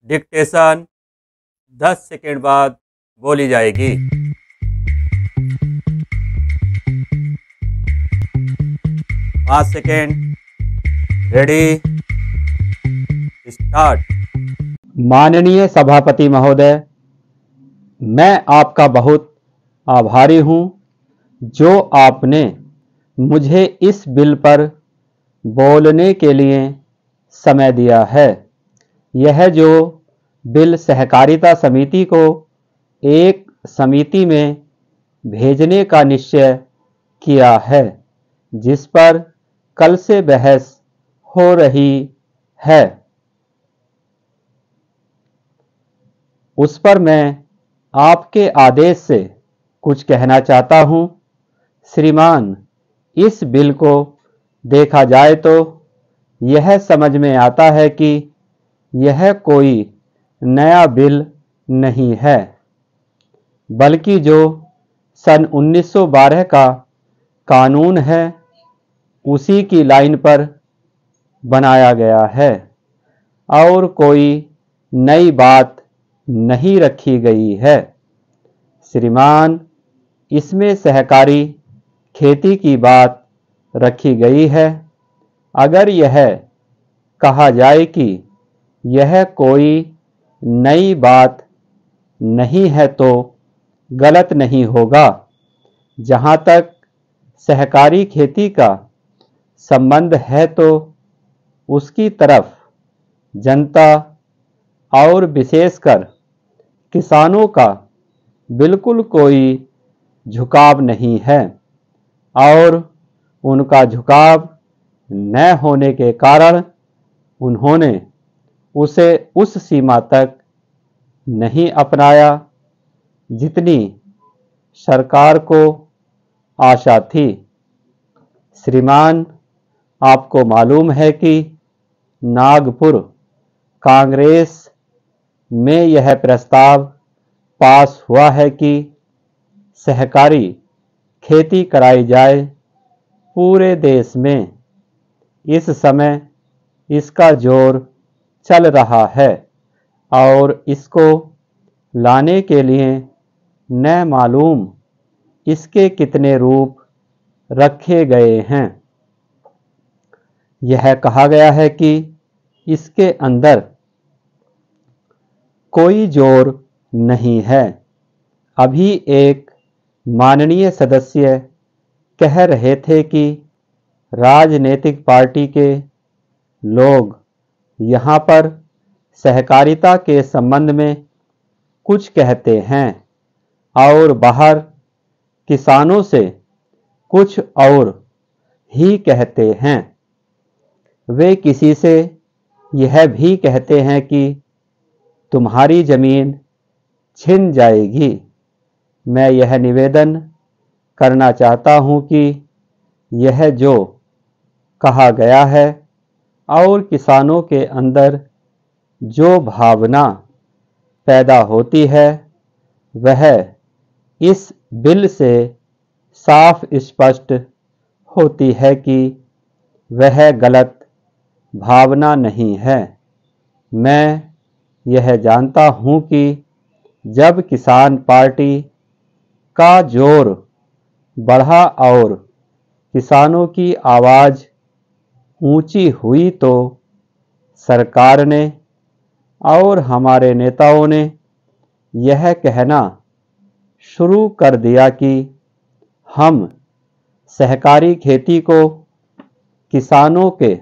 Dictation 10 second बाद बोली जाएगी। 5 सेकेंड, रेडी, स्टार्ट। माननीय सभापति महोदय, मैं आपका बहुत आभारी हूं जो आपने मुझे इस बिल पर बोलने के लिए समय दिया है। यह जो बिल सहकारिता समिति को एक समिति में भेजने का निश्चय किया है, जिस पर कल से बहस हो रही है, उस पर मैं आपके आदेश से कुछ कहना चाहता हूं। श्रीमान, इस बिल को देखा जाए तो यह समझ में आता है कि यह कोई नया बिल नहीं है, बल्कि जो सन 1912 का कानून है उसी की लाइन पर बनाया गया है और कोई नई बात नहीं रखी गई है। श्रीमान, इसमें सहकारी खेती की बात रखी गई है। अगर यह कहा जाए कि यह कोई नई बात नहीं है तो गलत नहीं होगा। जहाँ तक सहकारी खेती का संबंध है तो उसकी तरफ जनता और विशेषकर किसानों का बिल्कुल कोई झुकाव नहीं है और उनका झुकाव न होने के कारण उन्होंने उसे उस सीमा तक नहीं अपनाया जितनी सरकार को आशा थी। श्रीमान, आपको मालूम है कि नागपुर कांग्रेस में यह प्रस्ताव पास हुआ है कि सहकारी खेती कराई जाए पूरे देश में। इस समय इसका जोर चल रहा है और इसको लाने के लिए न मालूम इसके कितने रूप रखे गए हैं। यह कहा गया है कि इसके अंदर कोई जोर नहीं है। अभी एक माननीय सदस्य कह रहे थे कि राजनीतिक पार्टी के लोग यहाँ पर सहकारिता के संबंध में कुछ कहते हैं और बाहर किसानों से कुछ और ही कहते हैं। वे किसी से यह भी कहते हैं कि तुम्हारी जमीन छिन जाएगी। मैं यह निवेदन करना चाहता हूं कि यह जो कहा गया है और किसानों के अंदर जो भावना पैदा होती है वह इस बिल से साफ स्पष्ट होती है कि वह गलत भावना नहीं है। मैं यह जानता हूं कि जब किसान पार्टी का जोर बढ़ा और किसानों की आवाज़ ऊंची हुई तो सरकार ने और हमारे नेताओं ने यह कहना शुरू कर दिया कि हम सहकारी खेती को किसानों के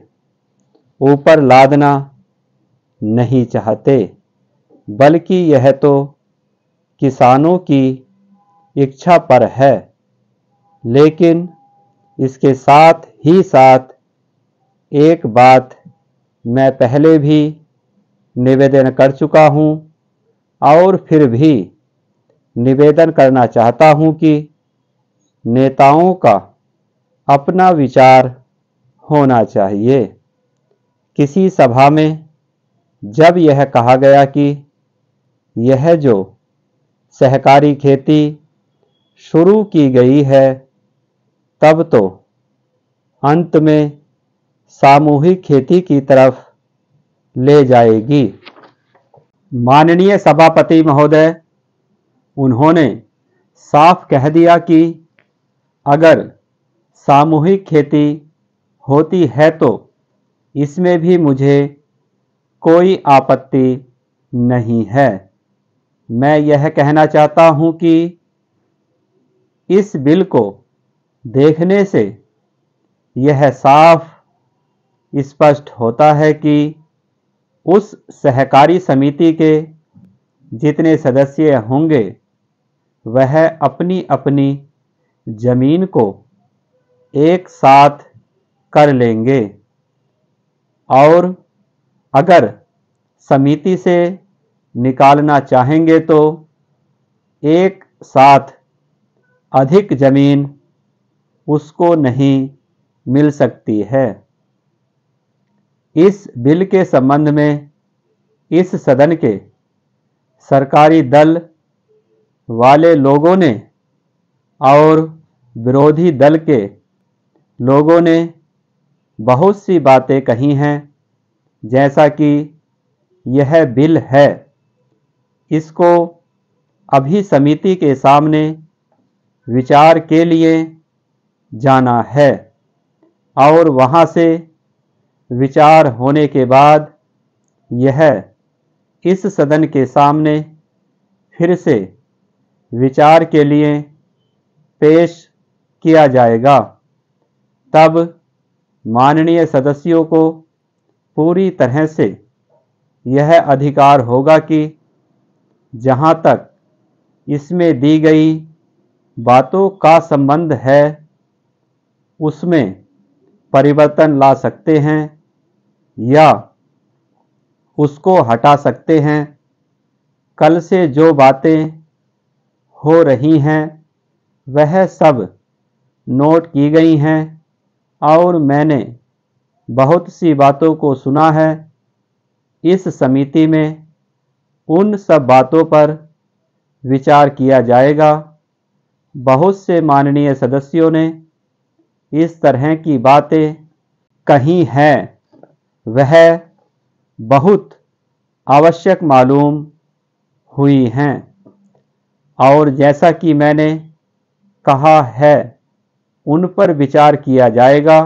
ऊपर लादना नहीं चाहते, बल्कि यह तो किसानों की इच्छा पर है। लेकिन इसके साथ ही साथ एक बात मैं पहले भी निवेदन कर चुका हूं और फिर भी निवेदन करना चाहता हूं कि नेताओं का अपना विचार होना चाहिए। किसी सभा में जब यह कहा गया कि यह जो सहकारी खेती शुरू की गई है तब तो अंत में सामूहिक खेती की तरफ ले जाएगी। माननीय सभापति महोदय, उन्होंने साफ कह दिया कि अगर सामूहिक खेती होती है तो इसमें भी मुझे कोई आपत्ति नहीं है। मैं यह कहना चाहता हूं कि इस बिल को देखने से यह साफ स्पष्ट होता है कि उस सहकारी समिति के जितने सदस्य होंगे वह अपनी अपनी जमीन को एक साथ कर लेंगे और अगर समिति से निकालना चाहेंगे तो एक साथ अधिक जमीन उसको नहीं मिल सकती है। इस बिल के संबंध में इस सदन के सरकारी दल वाले लोगों ने और विरोधी दल के लोगों ने बहुत सी बातें कही हैं। जैसा कि यह बिल है, इसको अभी समिति के सामने विचार के लिए जाना है और वहां से विचार होने के बाद यह इस सदन के सामने फिर से विचार के लिए पेश किया जाएगा। तब माननीय सदस्यों को पूरी तरह से यह अधिकार होगा कि जहां तक इसमें दी गई बातों का संबंध है उसमें परिवर्तन ला सकते हैं या उसको हटा सकते हैं। कल से जो बातें हो रही हैं वह सब नोट की गई हैं और मैंने बहुत सी बातों को सुना है। इस समिति में उन सब बातों पर विचार किया जाएगा। बहुत से माननीय सदस्यों ने इस तरह की बातें कही हैं, वह बहुत आवश्यक मालूम हुई हैं और जैसा कि मैंने कहा है उन पर विचार किया जाएगा।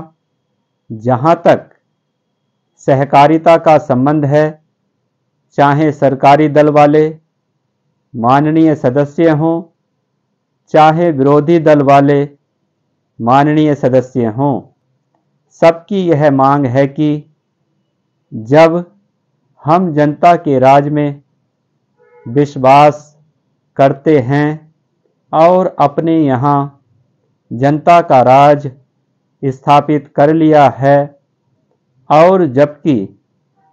जहां तक सहकारिता का संबंध है, चाहे सरकारी दल वाले माननीय सदस्य हों, चाहे विरोधी दल वाले माननीय सदस्य हों, सबकी यह मांग है कि जब हम जनता के राज में विश्वास करते हैं और अपने यहाँ जनता का राज स्थापित कर लिया है और जबकि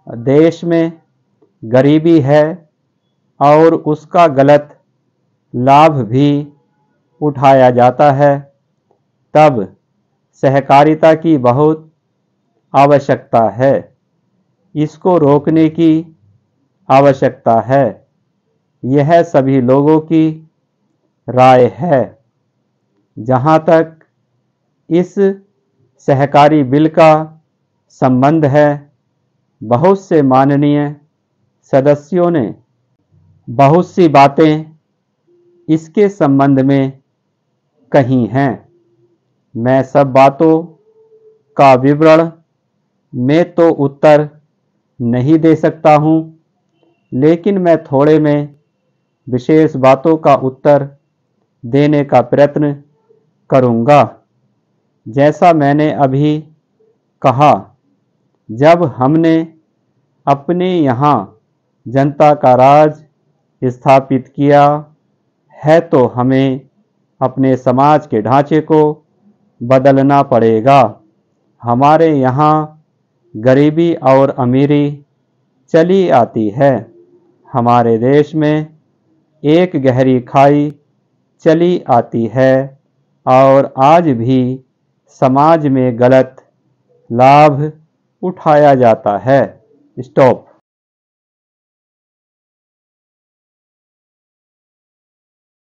देश में गरीबी है और उसका गलत लाभ भी उठाया जाता है, तब सहकारिता की बहुत आवश्यकता है। इसको रोकने की आवश्यकता है। यह सभी लोगों की राय है। जहाँ तक इस सहकारी बिल का संबंध है, बहुत से माननीय सदस्यों ने बहुत सी बातें इसके संबंध में कही हैं। मैं सब बातों का विवरण में तो उत्तर नहीं दे सकता हूँ, लेकिन मैं थोड़े में विशेष बातों का उत्तर देने का प्रयत्न करूँगा। जैसा मैंने अभी कहा, जब हमने अपने यहाँ जनता का राज स्थापित किया है तो हमें अपने समाज के ढांचे को बदलना पड़ेगा। हमारे यहाँ गरीबी और अमीरी चली आती है। हमारे देश में एक गहरी खाई चली आती है और आज भी समाज में गलत लाभ उठाया जाता है। स्टॉप।